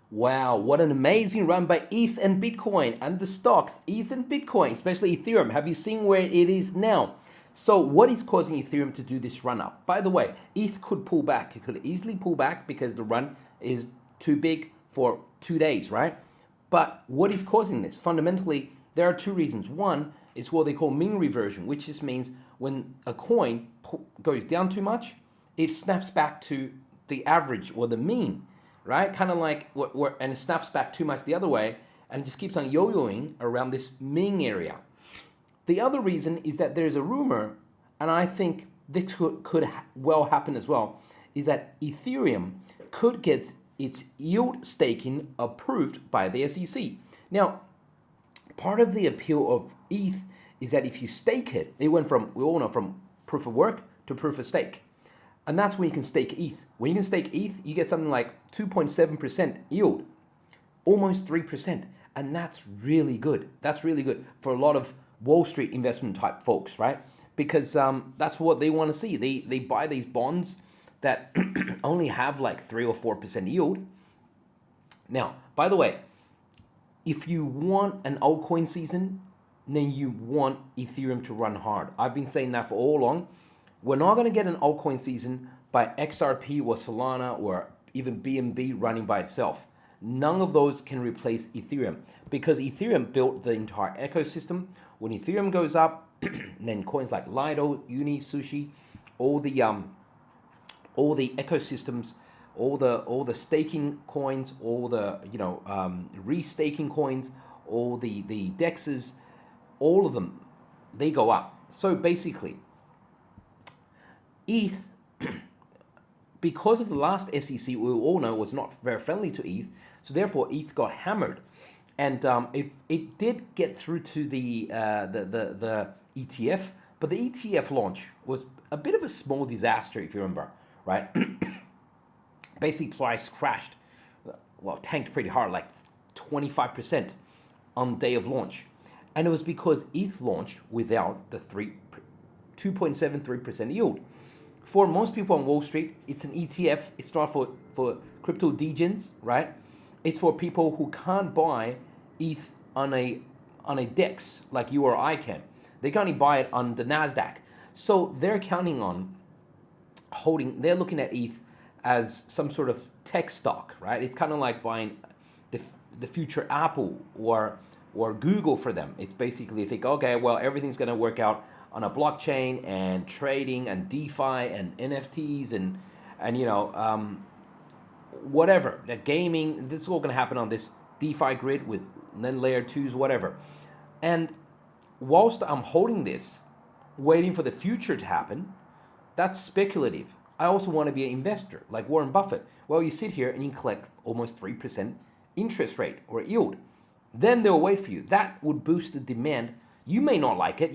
Wow, what an amazing run by ETH and Bitcoin and the stocks, ETH and Bitcoin, especially Ethereum. Have you seen where it is now? So what is causing Ethereum to do this run up? By the way, ETH could pull back. It could easily pull back because the run is too big for 2 days, right? But what is causing this? Fundamentally, there are two reasons. One is what they call mean reversion, which just means when a coin goes down too much, it snaps back to the average or the mean, right? Kind of like and it snaps back too much the other way, and it just keeps on yo-yoing around this mean area. The other reason is that there's a rumor, and I think this could well happen as well, is that Ethereum could get its yield staking approved by the SEC. Now, part of the appeal of ETH is that if you stake it, it went from, we all know, from proof of work to proof of stake. And that's when you can stake ETH. When you can stake ETH, you get something like 2.7% yield, almost 3%. And that's really good. That's really good for a lot of Wall Street investment type folks, right? Because that's what they want to see. They buy these bonds that only have like 3 or 4% yield. Now, by the way, if you want an altcoin season, then you want Ethereum to run hard. I've been saying that for all along. We're not going to get an altcoin season by XRP or Solana or even BNB running by itself. None of those can replace Ethereum because Ethereum built the entire ecosystem. When Ethereum goes up, then coins like Lido, Uni, Sushi, all the ecosystems, all the staking coins, all the restaking coins, all the dexes, all of them, they go up. So basically, ETH, because of the last SEC, we all know was not very friendly to ETH, so therefore ETH got hammered, and it did get through to the ETF, but the ETF launch was a bit of a small disaster, if you remember, right? Basically, price crashed, well, tanked pretty hard, like 25% on day of launch, and it was because ETH launched without the 2.73% yield. For most people on Wall Street, it's an ETF. It's not for crypto degens, right? It's for people who can't buy ETH on a DEX like you or I can. They can only buy it on the NASDAQ. So they're counting on they're looking at ETH as some sort of tech stock, right? It's kind of like buying the future Apple or Google for them. It's basically, you think, okay, well, everything's going to work out on a blockchain and trading and DeFi and NFTs and whatever, the gaming, this is all going to happen on this DeFi grid with then layer 2s, whatever. And whilst I'm holding this, waiting for the future to happen, that's speculative. I also want to be an investor like Warren Buffett. Well, you sit here and you collect almost 3% interest rate or yield. Then they'll wait for you. That would boost the demand. You may not like it,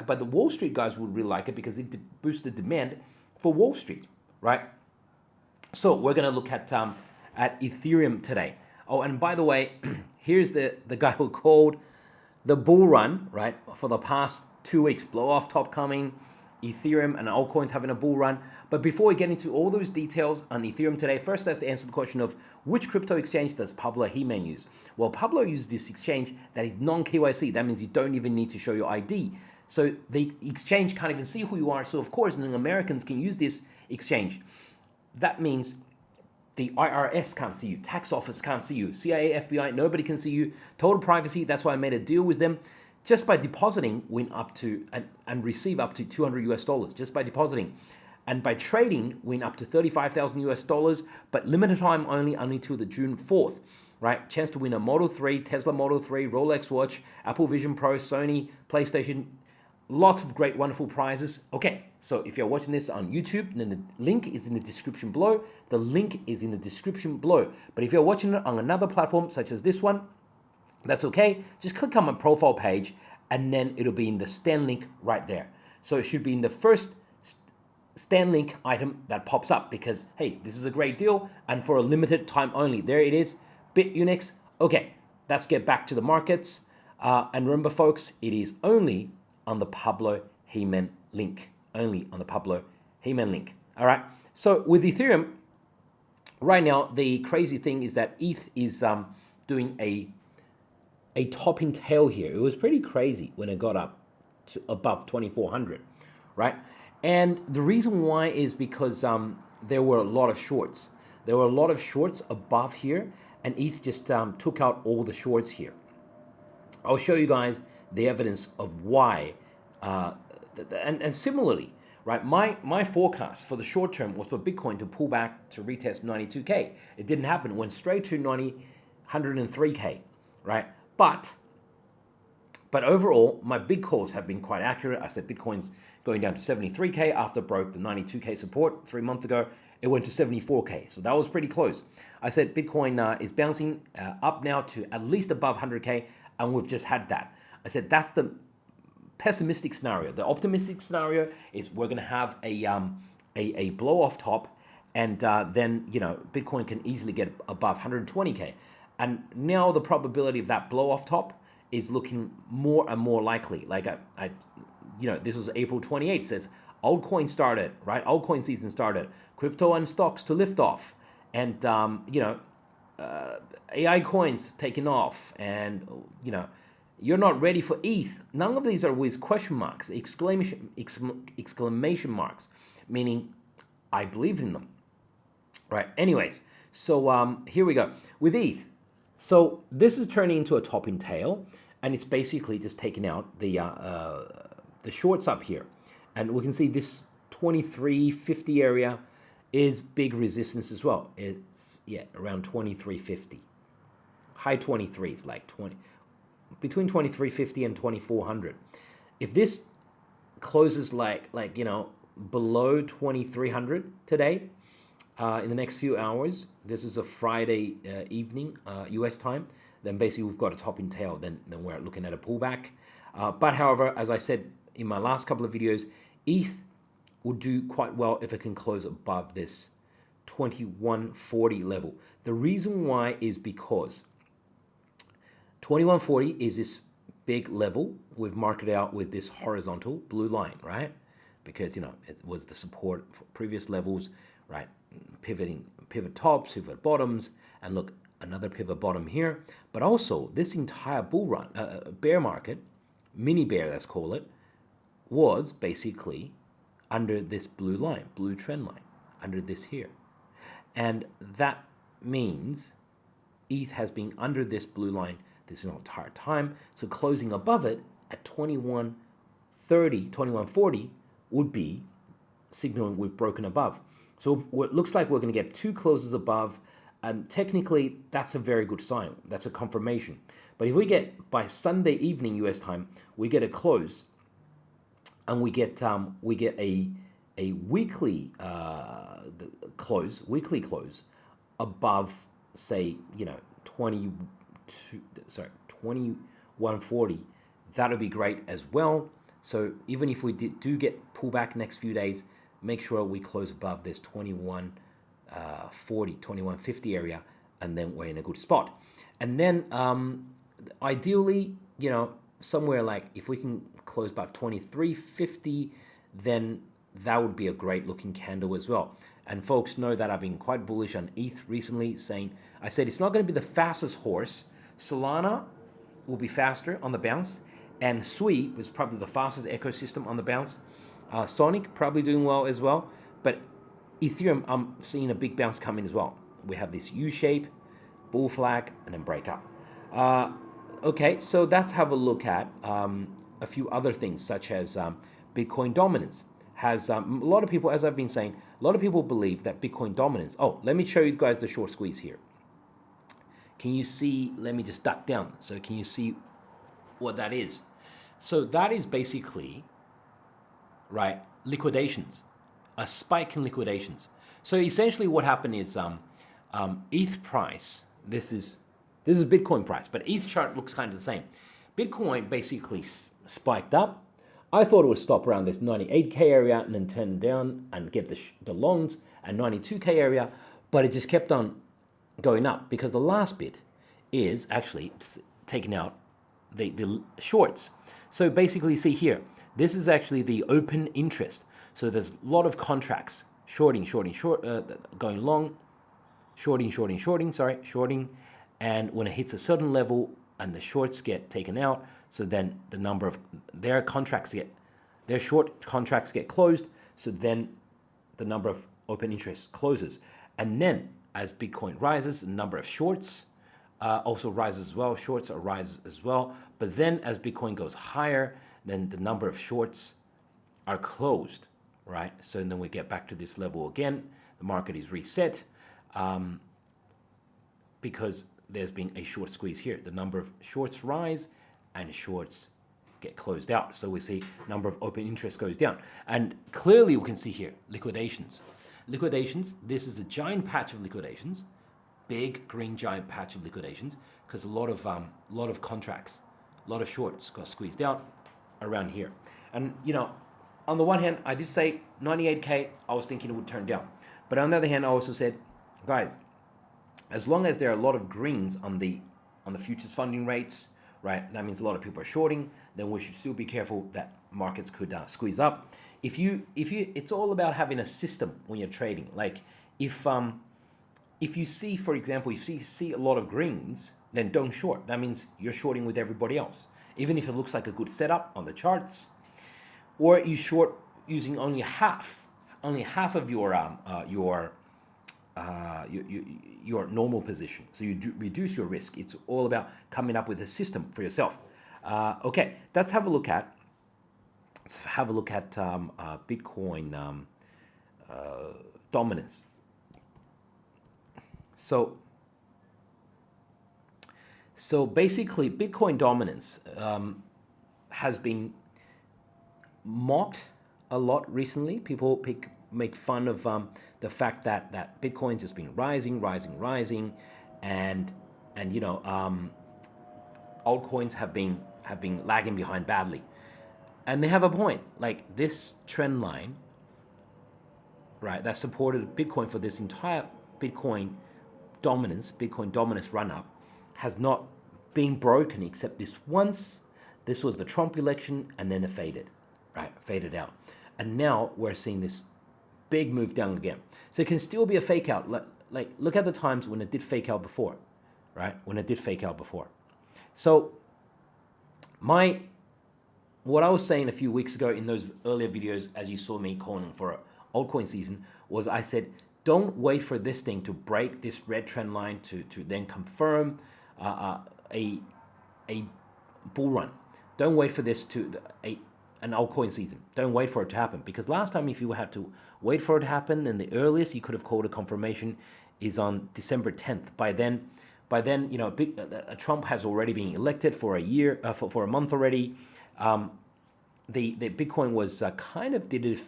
but the Wall Street guys would really like it because it boosts the demand for Wall Street, right? So we're going to look at Ethereum today. Oh, and by the way, here's the guy who called the bull run, right, for the past 2 weeks. Blow off top coming, Ethereum and altcoins having a bull run. But before we get into all those details on Ethereum today, first let's answer the question of which crypto exchange does Pablo He-Man use? Well, Pablo uses this exchange that is non-KYC. That means you don't even need to show your ID. So the exchange can't even see who you are. So of course, then Americans can use this exchange. That means the IRS can't see you, tax office can't see you, CIA, FBI, nobody can see you. Total privacy. That's why I made a deal with them. Just by depositing, win up to and receive up to $200 just by depositing. And by trading, win up to $35,000, but limited time only till the June 4th, right? Chance to win a Model 3, Tesla Model 3, Rolex watch, Apple Vision Pro, Sony, PlayStation, lots of great, wonderful prizes. Okay, so if you're watching this on YouTube, then the link is in the description below. The link is in the description below. But if you're watching it on another platform, such as this one, that's okay. Just click on my profile page, and then it'll be in the Stan link right there. So it should be in the first Stan link item that pops up because, hey, this is a great deal and for a limited time only. There it is, Bitunix. Okay, let's get back to the markets. And remember, folks, it is only on the Pablo He-Man link. Only on the Pablo He-Man link. All right. So with Ethereum, right now, the crazy thing is that ETH is doing a topping tail here. It was pretty crazy when it got up to above 2,400, right? And the reason why is because there were a lot of shorts. There were a lot of shorts above here, and ETH just took out all the shorts here. I'll show you guys the evidence of why. And similarly, right, my forecast for the short term was for Bitcoin to pull back to retest 92K. It didn't happen. It went straight to 103K, right? But overall, my big calls have been quite accurate. I said Bitcoin's going down to 73K after it broke the 92K support 3 months ago. It went to 74K, so that was pretty close. I said Bitcoin is bouncing up now to at least above 100K, and we've just had that. I said that's the pessimistic scenario. The optimistic scenario is we're going to have a blow off top, and then Bitcoin can easily get above 120K. And now the probability of that blow off top is looking more and more likely. Like this was April 28th, says altcoin started, right? Altcoin season started. Crypto and stocks to lift off, and AI coins taking off, and you're not ready for ETH. None of these are with question marks, exclamation marks, meaning I believe in them, right? Anyways, so here we go with ETH. So this is turning into a topping tail, and it's basically just taking out the shorts up here, and we can see this 2350 area is big resistance as well. It's around 2350, high 23s, like between 2350 and 2400. If this closes like below 2300 today, in the next few hours, this is a Friday evening US time, then basically we've got a topping tail, then we're looking at a pullback. But however, as I said in my last couple of videos, ETH will do quite well if it can close above this 2140 level. The reason why is because 2140 is this big level we've marked out with this horizontal blue line, right? Because it was the support for previous levels, right? Pivot tops, pivot bottoms, and look, another pivot bottom here. But also this entire bull run, bear market, mini bear, let's call it, was basically under this blue line, blue trend line, under this here. And that means ETH has been under this blue line this entire time. So closing above it at 2130, 2140 would be signaling we've broken above. So it looks like we're going to get two closes above, and technically that's a very good sign. That's a confirmation. But if we get by Sunday evening US time, we get a close, and we get a weekly weekly close above, say 2140, that would be great as well. So even if we do get pullback next few days, make sure we close above this 2140, 2150 area, and then we're in a good spot. And then ideally, somewhere like if we can close above 2350, then that would be a great looking candle as well. And folks know that I've been quite bullish on ETH recently, I said it's not going to be the fastest horse. Solana will be faster on the bounce, and Sui was probably the fastest ecosystem on the bounce. Sonic probably doing well as well, but Ethereum, I'm seeing a big bounce coming as well. We have this U-shape, bull flag, and then breakup. Okay, so let's have a look at a few other things, such as Bitcoin dominance. Has a lot of people, as I've been saying, a lot of people believe that Bitcoin dominance. Oh, let me show you guys the short squeeze here. Can you see? Let me just duck down. So can you see what that is? So that is basically, right, liquidations, a spike in liquidations. So essentially what happened is ETH price, this is Bitcoin price, but ETH chart looks kind of the same. Bitcoin basically spiked up. I thought it would stop around this 98K area and then turn down and get the longs at 92K area, but it just kept on going up because the last bit is actually taking out the shorts. So basically see here, this is actually the open interest. So there's a lot of contracts, short, going long, shorting, and when it hits a certain level and the shorts get taken out, so then the number of their short contracts get closed, so then the number of open interest closes. And then as Bitcoin rises, the number of shorts also rises as well. Shorts rise as well. But then as Bitcoin goes higher, then the number of shorts are closed, right? So then we get back to this level again. The market is reset because there's been a short squeeze here. The number of shorts rise and shorts get closed out. So we see number of open interest goes down. And clearly we can see here, liquidations. Liquidations, this is a giant patch of liquidations, big green giant patch of liquidations, because a lot of contracts, a lot of shorts got squeezed out around here. And on the one hand, I did say 98K, I was thinking it would turn down. But on the other hand, I also said, guys, as long as there are a lot of greens on the futures funding rates, right? That means a lot of people are shorting. Then we should still be careful that markets could squeeze up. If you, it's all about having a system when you're trading. Like if you see, for example, if you see a lot of greens, then don't short. That means you're shorting with everybody else, even if it looks like a good setup on the charts, or you short using only half of your normal position. So you reduce your risk. It's all about coming up with a system for yourself. Okay, let's have a look at Bitcoin dominance. So basically, Bitcoin dominance has been mocked a lot recently. People make fun of the fact that Bitcoin's just been rising, and altcoins have been lagging behind badly, and they have a point. Like this trend line, right, that supported Bitcoin for this entire Bitcoin dominance run up has not been broken except this once. This was the Trump election, and then it faded out, and now we're seeing this big move down again. So it can still be a fake out. Like look at the times when it did fake out before, right? So what I was saying a few weeks ago in those earlier videos, as you saw me calling for altcoin season, was I said, don't wait for this thing to break this red trend line to then confirm a bull run. Don't wait for this an altcoin season. Don't wait for it to happen, because last time if you had to wait for it to happen, and the earliest you could have called a confirmation is on December 10th. By then, Trump has already been elected for a year, for a month already. The Bitcoin was kind of did its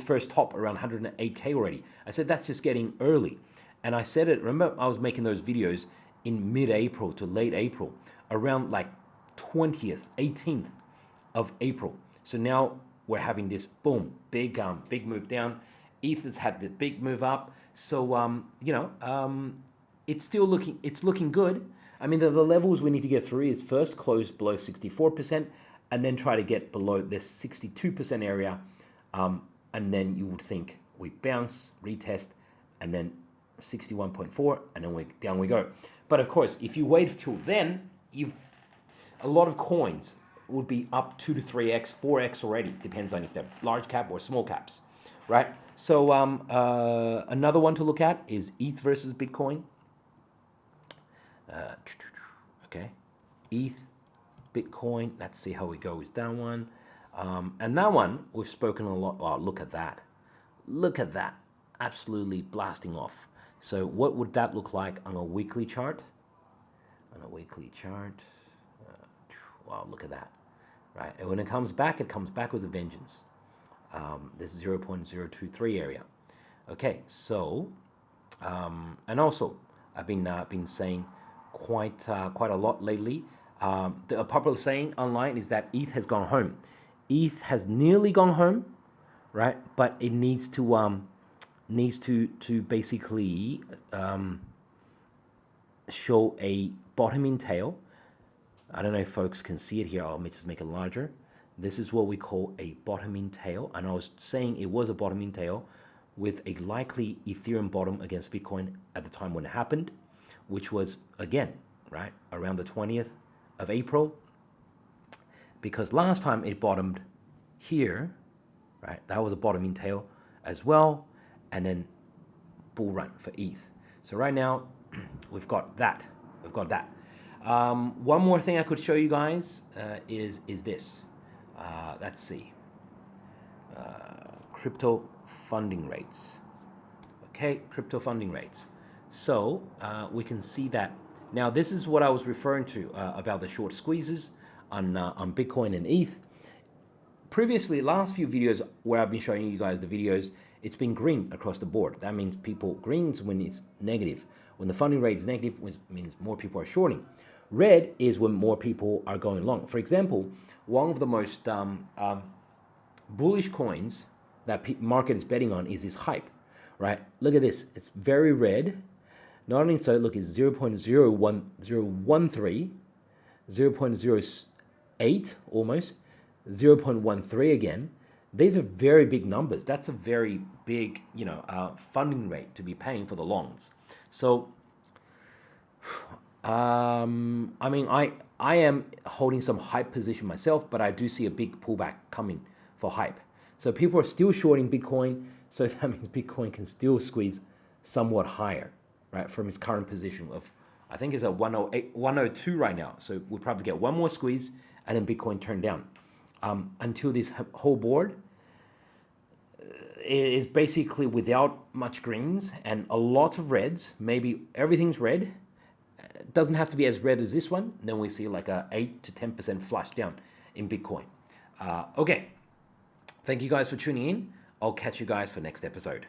first top around 108K already. I said that's just getting early, and I said it. Remember, I was making those videos in mid-April to late April, around like 20th, 18th of April. So now we're having this boom, big move down. ETH has had the big move up. So it's looking good. I mean, the levels we need to get through is first close below 64%, and then try to get below this 62% area, and then you would think we bounce, retest, and then 61.4, and then down we go. But of course, if you wait till then, a lot of coins would be up 2 to 3x, 4x already. Depends on if they're large cap or small caps, right? So another one to look at is ETH versus Bitcoin. Okay, ETH, Bitcoin. Let's see how we go with that one. And that one we've spoken a lot. Oh, look at that! Look at that! Absolutely blasting off. So what would that look like on a weekly chart? Wow, look at that, right? And when it comes back with a vengeance. This is 0.023 area. Okay, so and also I've been saying quite a lot lately. The popular saying online is that ETH has gone home. ETH has nearly gone home, right? But it needs to basically show a bottoming tail. I don't know if folks can see it here. I'll just make it larger. This is what we call a bottoming tail, and I was saying it was a bottoming tail with a likely Ethereum bottom against Bitcoin at the time when it happened, which was, again, right, around the 20th of April. Because last time it bottomed here, right, that was a bottoming tail as well, and then bull run for ETH. So right now, we've got that. One more thing I could show you guys is this. Let's see. Crypto funding rates. Okay, crypto funding rates. So we can see that. Now, this is what I was referring to about the short squeezes on Bitcoin and ETH. Previously, last few videos where I've been showing you guys the videos, it's been green across the board. That means green's when it's negative. When the funding rate is negative, which means more people are shorting. Red is when more people are going long. For example, one of the most bullish coins that market is betting on is this hype, right? Look at this. It's very red. Not only so, look, it's 0.01013, 0.08 almost, 0.13 again. These are very big numbers. That's a very big, funding rate to be paying for the longs. So, I mean, I am holding some hype position myself, but I do see a big pullback coming for hype. So people are still shorting Bitcoin, so that means Bitcoin can still squeeze somewhat higher, right, from its current position of, I think it's at 108, 102 right now. So we'll probably get one more squeeze and then Bitcoin turn down. Until this whole board is basically without much greens and a lot of reds. Maybe everything's red. It doesn't have to be as red as this one. Then we see like a 8 to 10% flush down in Bitcoin. Okay. Thank you guys for tuning in. I'll catch you guys for next episode.